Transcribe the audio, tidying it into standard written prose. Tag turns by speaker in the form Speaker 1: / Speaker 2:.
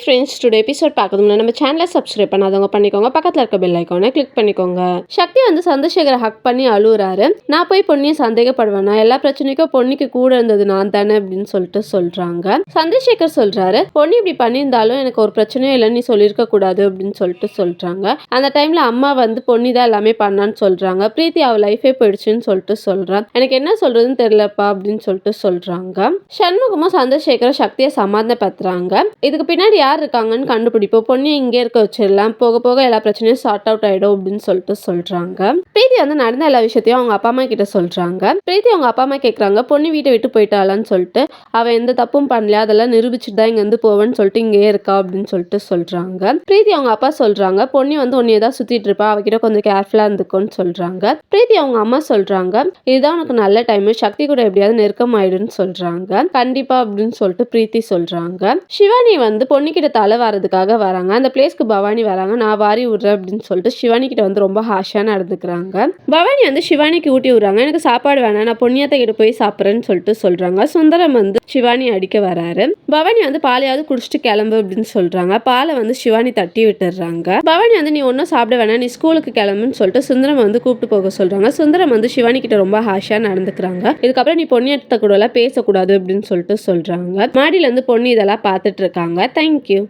Speaker 1: Friends, today episode பார்க்கணும்னா நம்ம சேனலை சப்ஸ்கிரைப் பண்ணாதவங்க பண்ணிக்கோங்க. பக்கத்தில் இருக்க பெல் ஐக்கானை கிளிக் பண்ணிக்கோங்க. சக்தி வந்து சந்திரசேகரை ஹக் பண்ணி அழுகுறாரு. நான் போய் பொன்னியை சந்தேகப்படுவேனா, எல்லா பிரச்சனைக்கும் பொன்னிக்கு கூட இருந்தது நான் தானே அப்படின்னு சொல்றாங்க. சந்திரசேகர் சொல்றாரு, பொன்னி இப்படி பண்ணியிருந்தாலும் எனக்கு ஒரு பிரச்சனையும் இல்லைன்னு நீ சொல்லியிருக்க கூடாது அப்படின்னு சொல்றாங்க. அந்த டைம்ல அம்மா வந்து பொன்னி தான் எல்லாமே பண்ணான்னு சொல்றாங்க. பிரீத்தி அவ லைஃபே போயிடுச்சுன்னு சொல்றான். எனக்கு என்ன சொல்றதுன்னு தெரியலப்பா அப்படின்னு சொல்றாங்க. சண்முகமும் சந்திரசேகரும் சக்தியை சமாதானப்படுத்துறாங்க. இதுக்கு பின்னாடி யார் இருக்காங்கன்னு கண்டுபிடிப்போம், பொண்ணு இங்கே இருக்க வச்சிடலாம், போக போக எல்லா பிரச்சனையும் சார்ட் அவுட் ஆயிடும் அப்படின்னு சொல்றாங்க. பிரீத்தி வந்து நடந்த எல்லா விஷயத்தையும் அவங்க அப்பா அம்மா கிட்ட சொல்றாங்க. பிரீத்தி அவங்க அப்பா அம்மா கேட்கறாங்க, பொண்ணு வீட்டை விட்டு போயிட்டாளான்னு சொல்லிட்டு. அவ எந்த தப்பும் பண்ணல, அதெல்லாம் நிரூபிச்சுட்டு தான் இங்க வந்து போவேன்னு சொல்லிட்டு இங்கே இருக்கா அப்படின்னு சொல்றாங்க. பிரீத்தி அவங்க அப்பா சொல்றாங்க, பொண்ணு வந்து உன்னையே தான் சுத்திட்டு இருப்பா, அவகிட்ட கொஞ்சம் கேர்ஃபுல்லா இருந்துக்கோன்னு சொல்றாங்க. பிரீத்தி அவங்க அம்மா சொல்றாங்க, இதுதான் உனக்கு நல்ல டைம், சக்தி கூட எப்படியாவது நெருக்கம் ஆயிடுன்னு சொல்றாங்க. கண்டிப்பா அப்படின்னு சொல்லிட்டு பிரீத்தி சொல்றாங்க. சிவானி வந்து பொண்ணுகிட்ட தலை வாரதுக்காக வராங்க. அந்த பிளேஸ்க்கு பவானி வராங்க. நான் வாரி விடுறேன் அப்படின்னு சொல்லிட்டு சிவானி கிட்ட வந்து ரொம்ப ஹாஷா நடந்துக்கிறாங்க. பவானி வந்து சிவானிக்கு ஊட்டி விடுறாங்க. எனக்கு சாப்பாடு வேணாம், நான் பொன்னியத்தை கிட்ட போய் சாப்பிட்றேன்னு சொல்றாங்க. சுந்தரம் வந்து சிவானி அடிக்க வராரு. பவானி வந்து பாலையாவது குடிச்சிட்டு கிளம்பு அப்படின்னு சொல்றாங்க. பாலை வந்து சிவானி தட்டி விட்டுறாங்க. பவானி வந்து நீ ஒன்னும் சாப்பிட வேணாம், நீ ஸ்கூலுக்கு கிளம்புன்னு சொல்லிட்டு சுந்தரம் வந்து கூப்பிட்டு போக சொல்றாங்க. சுந்தரம் வந்து சிவானி கிட்ட ரொம்ப ஹாஷா நடந்துக்கிறாங்க. இதுக்கப்புறம் நீ பொன்னியத்தை கூட எல்லாம் பேசக்கூடாது அப்படின்னு சொல்றாங்க. மாடியில இருந்து பொண்ணு இதெல்லாம் பார்த்துட்டு இருக்காங்க. தேங்க்யூ.